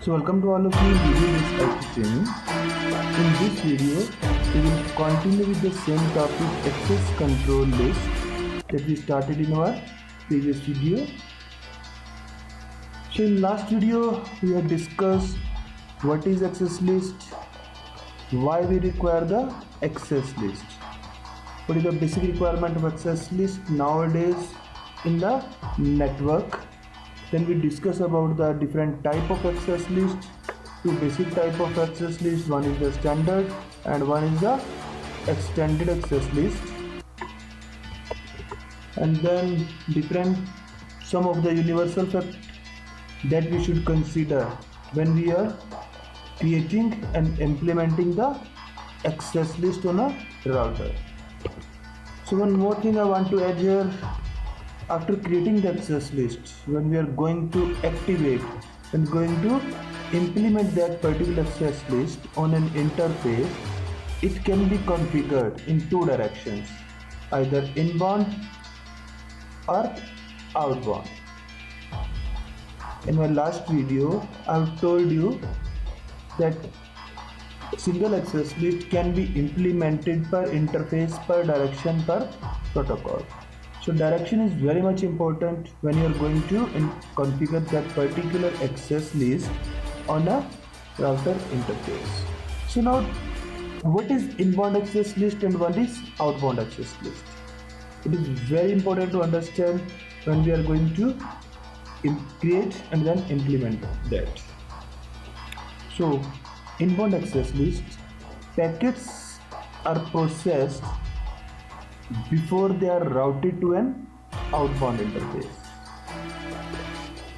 So welcome to all of you video this IT training. In this video, we will continue with the same topic access control list that we started in our previous video. So in last video, we have discussed what is access list, why we require the access list, what is the basic requirement of access list nowadays in the network. Then we discuss about the different type of access list, two basic type of access list. One is the standard and one is the extended access list. And then some of the universal fact that we should consider when we are creating and implementing the access list on a router. So one more thing I want to add here. After creating the access list, when we are going to activate and going to implement that particular access list on an interface, it can be configured in two directions, either inbound or outbound. In my last video, I have told you that single access list can be implemented per interface, per direction, per protocol. So direction is very much important when you are going to configure that particular access list on a router interface. So now, what is inbound access list and what is outbound access list? It is very important to understand when we are going to create and then implement that. So inbound access list, packets are processed before they are routed to an outbound interface.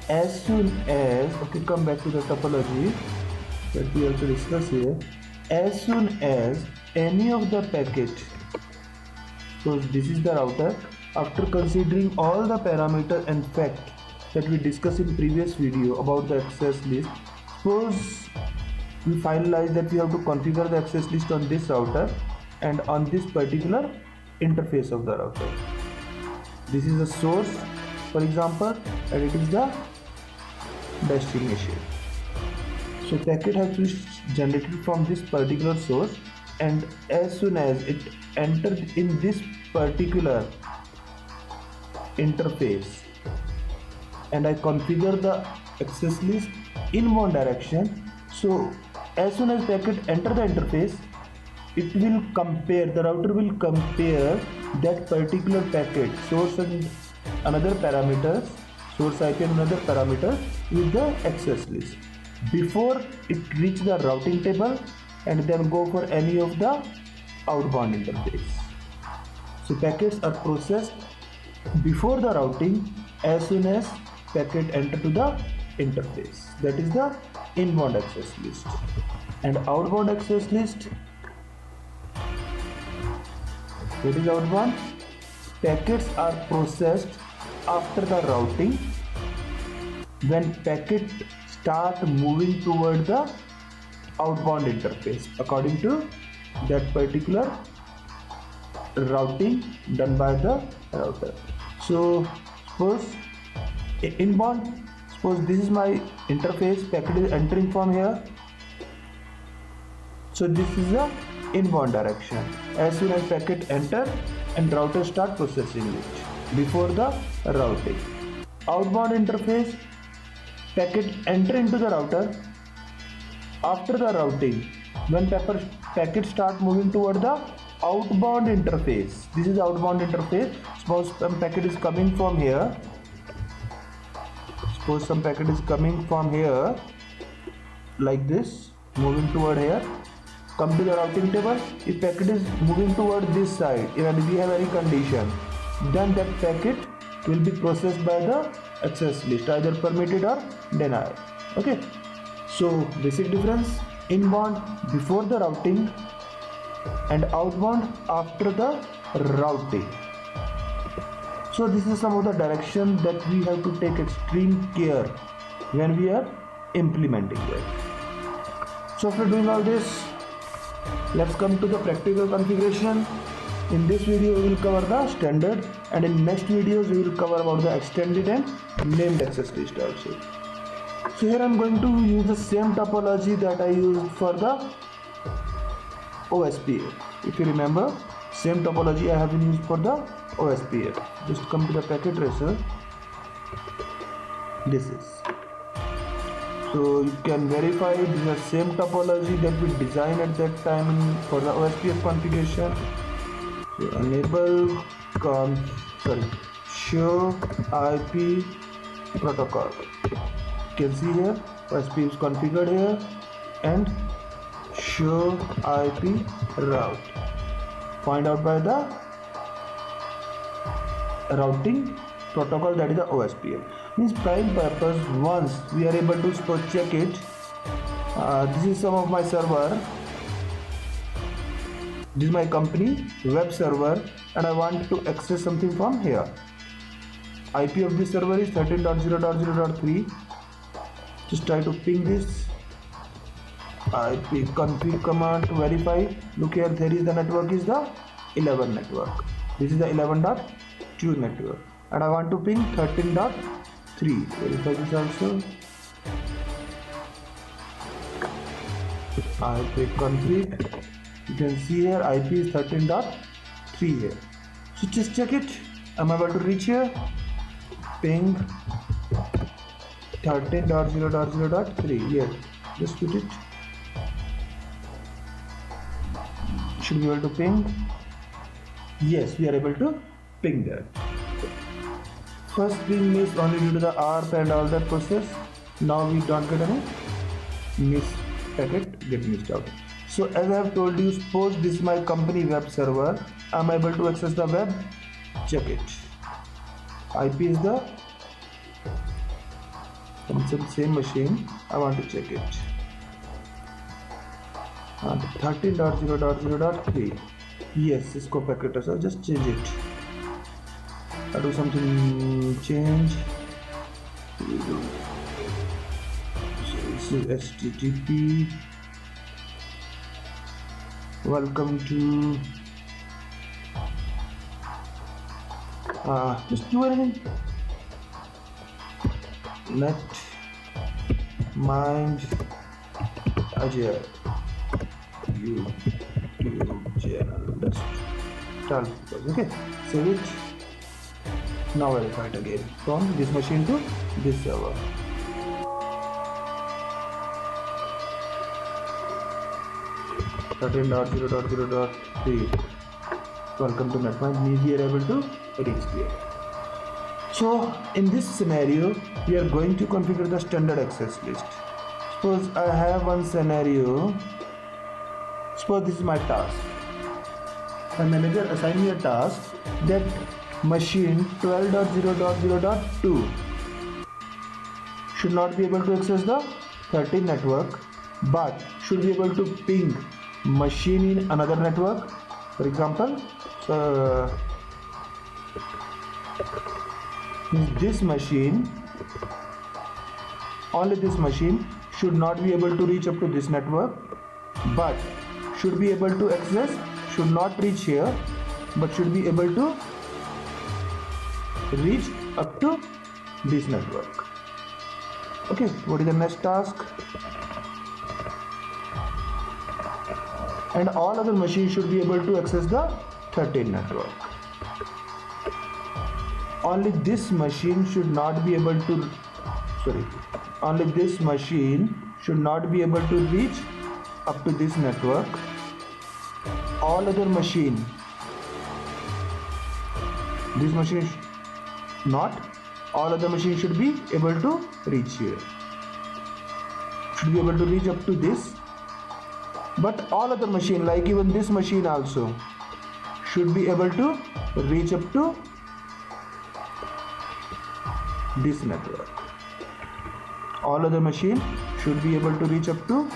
As soon as, come back to the topology that we have to discuss here. As soon as any of the packet, so this is the router, after considering all the parameter and fact that we discussed in previous video about the access list, suppose we finalize that we have to configure the access list on this router and on this particular interface of the router. This is the source, for example, and it is the destination. So packet has to be generated from this particular source, and as soon as it entered in this particular interface and I configure the access list inbound direction, so as soon as packet enter the interface, it will compare, the router will compare that particular packet, source and another parameters, source IP and another parameter with the access list before it reach the routing table and then go for any of the outbound interface. So packets are processed before the routing as soon as packet enter to the interface. That is the inbound access list. And outbound access list, what is outbound? Packets are processed after the routing when packet start moving toward the outbound interface according to that particular routing done by the router. So suppose inbound, suppose this is my interface, packet is entering from here. So this is the inbound direction. As soon as packet enter and router start processing it before the routing. Outbound interface, packet enter into the router after the routing when packet start moving toward the outbound interface. This is outbound interface. Suppose some packet is coming from here. Suppose some packet is coming from here like this, moving toward here. Come to the routing table. If packet is moving toward this side and we have any condition, then that packet will be processed by the access list, either permitted or denied. Okay. So basic difference: inbound before the routing and outbound after the routing. So this is some of the direction that we have to take extreme care when we are implementing it. So after doing all this, let's come to the practical configuration. In this video we will cover the standard, and in next videos we will cover about the extended and named access list also. So here I'm going to use the same topology that I used for the OSPF. If you remember, same topology I have been used for the OSPF. Just come to the packet tracer. This is. So you can verify this is the same topology that we designed at that time for the OSPF configuration. So enable show IP protocol. You can see here OSPF is configured here and show IP route. Find out by the routing protocol, that is the OSPF. Means prime purpose, once we are able to suppose check it. This is some of my server. This is my company web server and I want to access something from here. IP of this server is 13.0.0.3. Just try to ping this. IP config command to verify. Look here, there is the network is the 11 network. This is the 11.2 network and I want to ping 13.3. Verify this also. IP config. You can see here IP is 13.3 here. So just check it. Am I able to reach here? Ping 13.0.0.3. Yes. Just put it. Should be able to ping. Yes, we are able to ping that. First ping missed only due to the ARP and all that process. Now we don't get any miss packet get missed out. So as I have told you, suppose this is my company web server. I am able to access the web. Check it. IP is the same machine. I want to check it. 13.0.0.3. Yes, इसको packet है. Just change it. I do something change. So this is HTTP. Welcome to. Just do anything. Net mind Ajay YouTube channel. That's tell okay. Save it. Now verify it again from this machine to this server. .0.0.3. Welcome to NetMind. Means we are able to reach here. So in this scenario, we are going to configure the standard access list. Suppose I have one scenario. Suppose this is my task. The manager assign me a task that machine 12.0.0.2 should not be able to access the 13 network, but should be able to ping machine in another network. For example, this machine, only this machine should not be able to reach up to this network, but should be able to access, should not reach here, but should be able to reach up to this network. Okay, what is the next task? And all other machines should be able to access the 13 network. Only this machine should not be able to, only this machine should not be able to reach up to this network. All other machine, this machine not, all other machines should be able to reach here. Should be able to reach up to this. But all other machine, like even this machine also, should be able to reach up to this network. All other machine should be able to reach up to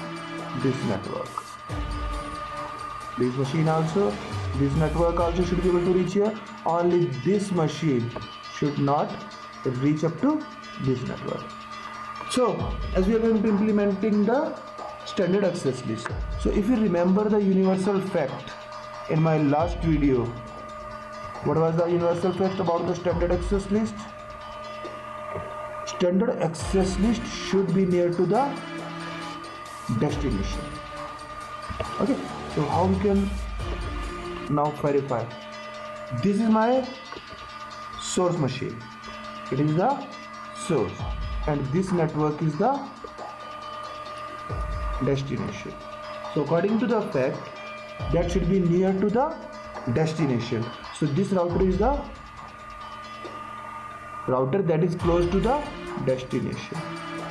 this network. This machine also, this network also should be able to reach here. Only this machine should not reach up to this network. So as we are going to implementing the standard access list. So if you remember the universal fact in my last video, what was the universal fact about the standard access list? standard access list should be near to the destination. Okay, so how we can now verify? This is my source machine, it is the source, and this network is the destination. So according to the fact, that should be near to the destination. So this router is the router that is close to the destination.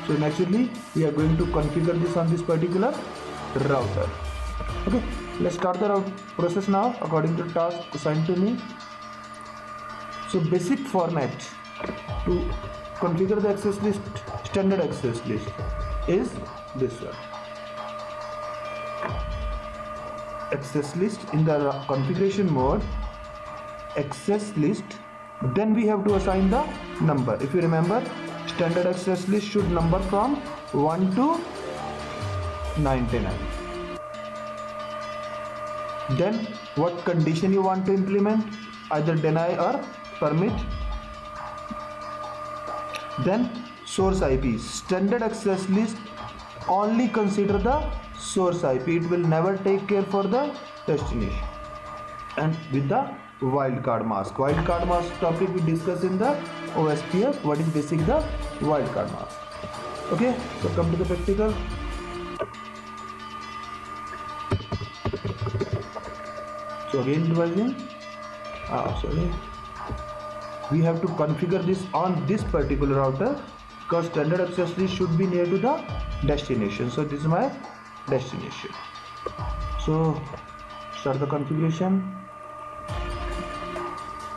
So naturally we are going to configure this on this particular router. Okay, let's start the process now according to task assigned to me. So basic format to configure the access list, standard access list, is this one. Access list in the configuration mode, access list, then we have to assign the number. If you remember, standard access list should number from 1 to 99. Then what condition you want to implement, either deny or permit. Then source IP, standard access list only consider the source IP, it will never take care for the destination. And with the wildcard mask, wildcard mask topic we discuss in the OSPF, what is basic the wildcard mask. Okay, so come to the practical. So again revising, we have to configure this on this particular router because standard access list should be near to the destination. So this is my destination. So start the configuration,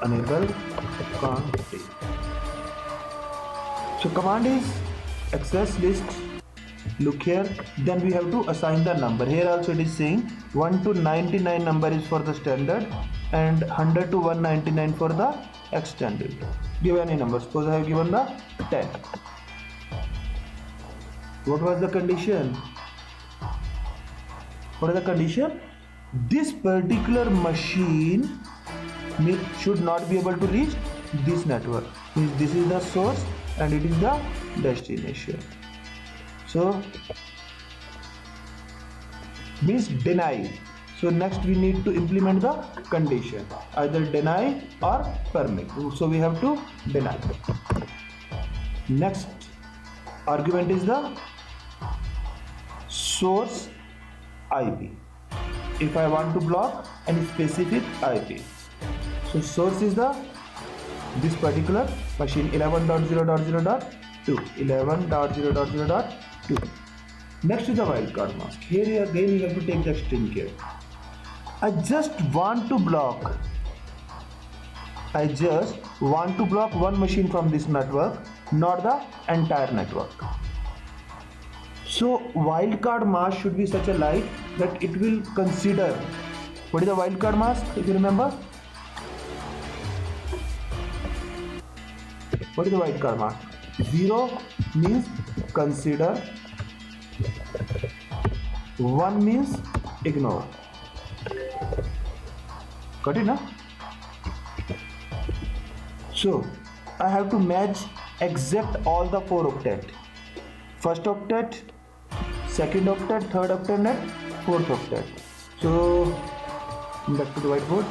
enable config. So command is access list, look here, then we have to assign the number. Here also it is saying 1 to 99 number is for the standard and 100 to 199 for the extended. Give any number, suppose I have given the 10. What was the condition? What is the condition? This particular machine should not be able to reach this network. Means this is the source and it is the destination. So means deny. So next we need to implement the condition, either deny or permit. So we have to deny. Next argument is the source IP. If I want to block any specific IP, so source is the this particular machine 11.0.0.2, 11.0.0.2. Next is the wildcard mask. Here again you have to take the extreme care. I just want to block one machine from this network, not the entire network. So wildcard mask should be such a light that it will consider. What is the wildcard mask, if you remember? What is the wildcard mask? 0 means consider, 1 means ignore. Got it, na? So I have to match exact all the 4 octet. First octet, second octet, third octet and fourth octet. So back to the whiteboard.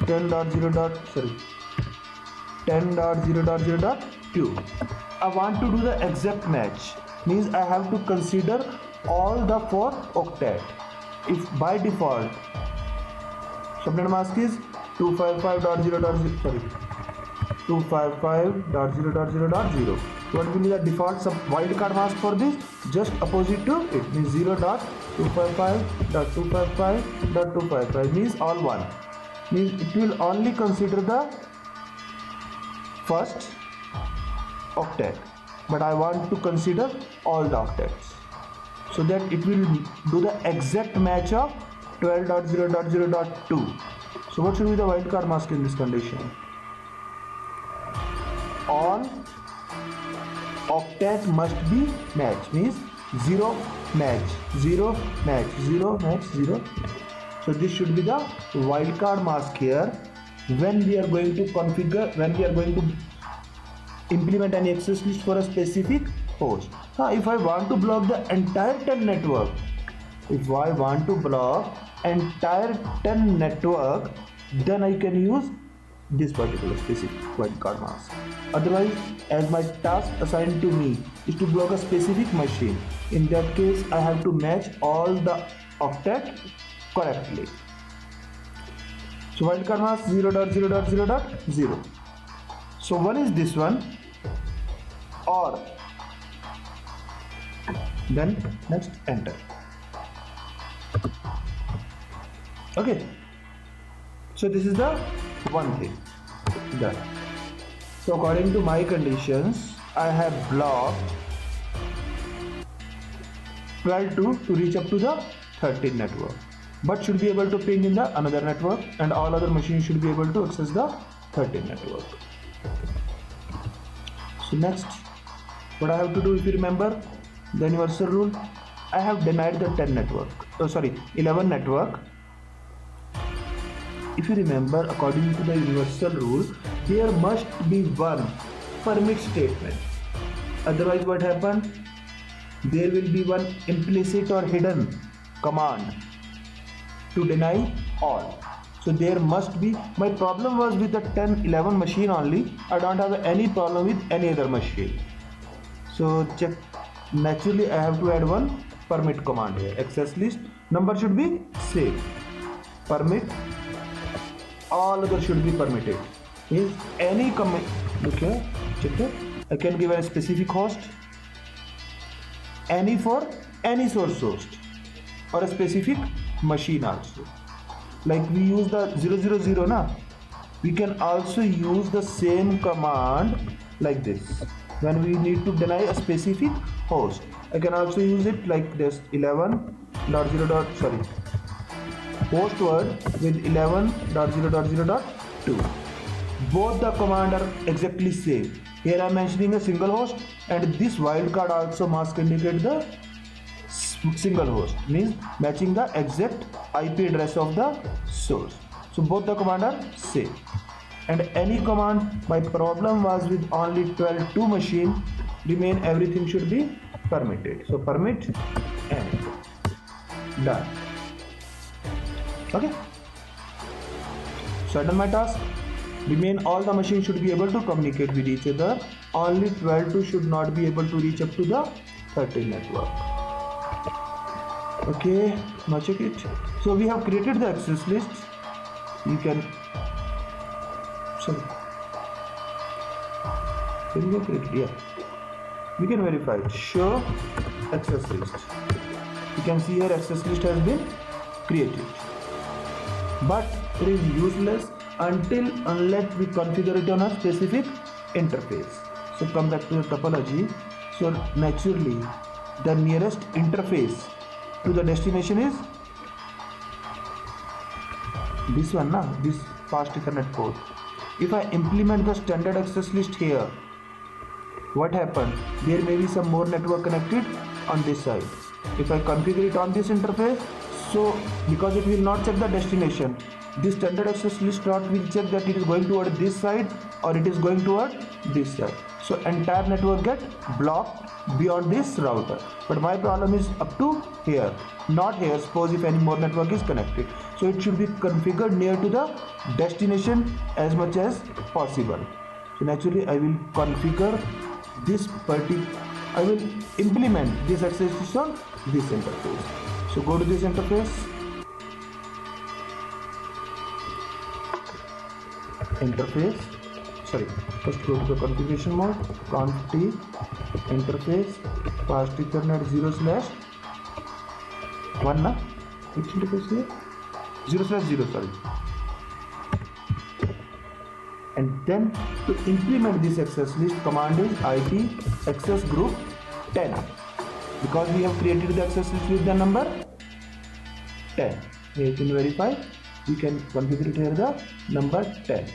10.0.0.2. I want to do the exact match. Means I have to consider all the 4 octet. If by default subnet mask is 255.0.0.0, what will be the default wildcard mask for this? Just opposite to it, means 0.255.255.255 means all 1. Means it will only consider the first octet, but I want to consider all the octets, so that it will do the exact match of 12.0.0.2. So what should be the wildcard mask in this condition? All octet must be matched, means 0 match, 0 match, 0 match, 0. So this should be the wildcard mask here when we are going to configure, when we are going to implement any access list for a specific host. Now if I want to block the entire 10 network, if I want to block entire 10 network, then I can use this particular specific wildcard mask. Otherwise, as my task assigned to me is to block a specific machine, in that case I have to match all the octet correctly. So wildcard mask 0.0.0.0. So one is this one, or then next enter. Okay, so this is the one thing done. So according to my conditions, I have blocked 12 to reach up to the 13 network, but should be able to ping in the another network, and all other machines should be able to access the 13 network. So next, what I have to do, if you remember the universal rule, I have denied the 11 network. If you remember, according to the universal rule, there must be one permit statement. Otherwise what happens? There will be one implicit or hidden command to deny all. So there must be. My problem was with the 10-11 machine only. I don't have any problem with any other machine. So check. Naturally I have to add one permit command here. Access list number should be same. Permit. All other should be permitted. Is any commit. Okay, check it. I can give a specific host. Any for any source host, or a specific machine also. Like we use the 000 na. We can also use the same command like this. When we need to deny a specific host, I can also use it like this: 11.0. Host word with 11.0.0.2. Both the command are exactly same. Here I am mentioning a single host, and this wildcard also mask indicate the single host, means matching the exact IP address of the source. So both the command are same. And any command, my problem was with only 12 machine, remain everything should be permitted. So permit and done. Okay, so I done my task. Remain all the machines should be able to communicate with each other. Only 12 should not be able to reach up to the 13 network. Okay, now check it. So we have created the access list. You can we can verify it. Show access list. You can see here access list has been created, but it is useless unless we configure it on a specific interface. So come back to the topology. So naturally the nearest interface to the destination is this one, this fast Ethernet port. If I implement the standard access list here, what happened? There may be some more network connected on this side. If I configure it on this interface, so because it will not check the destination, this standard access list slot will check that it is going toward this side or it is going toward this side. So entire network get blocked beyond this router. But my problem is up to here, not here. Suppose if any more network is connected, so it should be configured near to the destination as much as possible. So naturally I will configure this I will implement this access list on this interface. So go to this interface, first go to the configuration mode, conf t interface fast ethernet 0/1 na, which interface here, 0/0, and then to implement this access list, command is it access group 10, because we have created the access list with the number 10. Here you can verify, we can configure it here the number 10.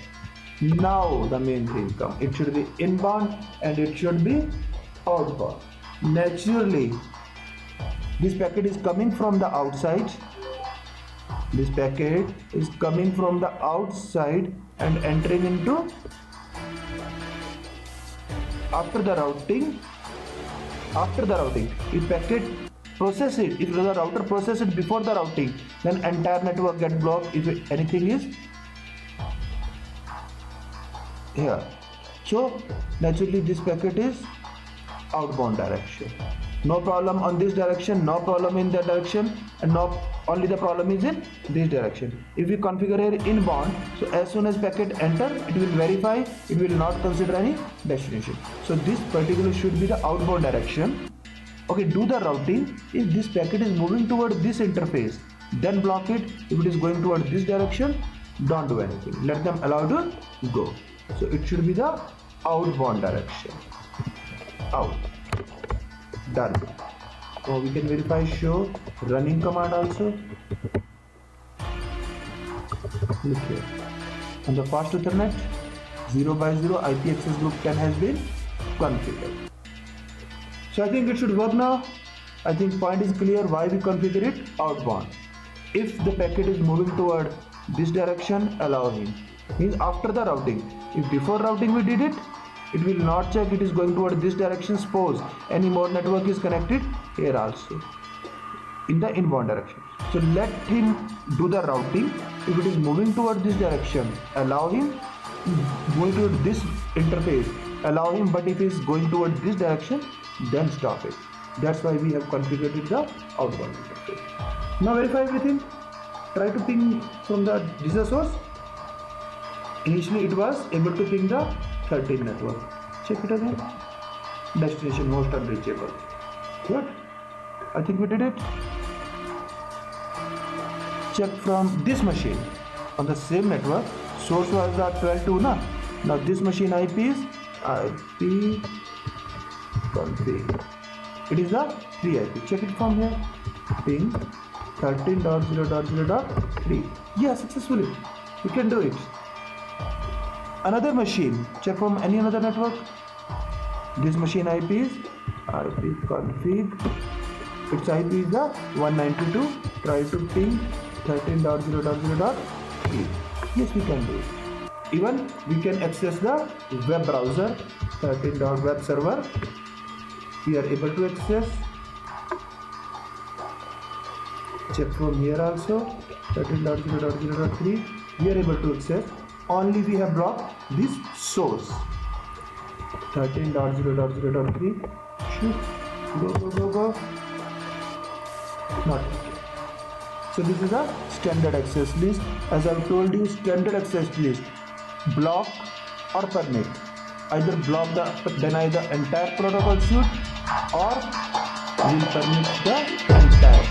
Now the main thing comes. It should be inbound and it should be outbound. Naturally, this packet is coming from the outside. This packet is coming from the outside and entering into after the routing, if packet process it, if the router process it before the routing, then entire network get blocked if anything is here. So naturally this packet is outbound direction. No problem on this direction, no problem in that direction, and no only the problem is in this direction. If we configure here inbound, so as soon as packet enter, it will verify, it will not consider any destination. So this particular should be the outbound direction. Okay, do the routing. If this packet is moving toward this interface, then block it. If it is going toward this direction, don't do anything. Let them allow to go. So it should be the outbound direction. Out. Done. So we can verify show running command also. Look here. On the fast Ethernet 0x0 IP access group 10 has been configured. So I think it should work now. I think point is clear why we configure it outbound. If the packet is moving toward this direction, allow him. Means after the routing. If before routing we did it, it will not check it is going toward this direction. Suppose any more network is connected here also in the inbound direction. So let him do the routing. If it is moving toward this direction, allow him. Going toward this interface, allow him. But if he is going toward this direction, then stop it. That's why we have configured the outbound interface. Now verify everything. Try to ping from the user source. Initially it was able to ping the 13 network. Check it again. Destination host unreachable. Good. I think we did it. Check from this machine on the same network. Source was the 12.2 na. Now this machine IP is IP config. It is the 3 IP. Check it from here. Ping 13.0.0.3. Yeah, successfully. We can do it. Another machine, check from any another network. This machine IP is IP config. Its IP is the 192. Try to ping 13.0.0.3. Yes, we can do it. Even we can access the web browser 13.web server. We are able to access. Check from here also 13.0.0.3. We are able to access. Only we have blocked this source 13.0.0.3. Go. Not okay. So this is a standard access list. As I've told you, standard access list block or permit. Either block deny the entire protocol suite or will permit the entire.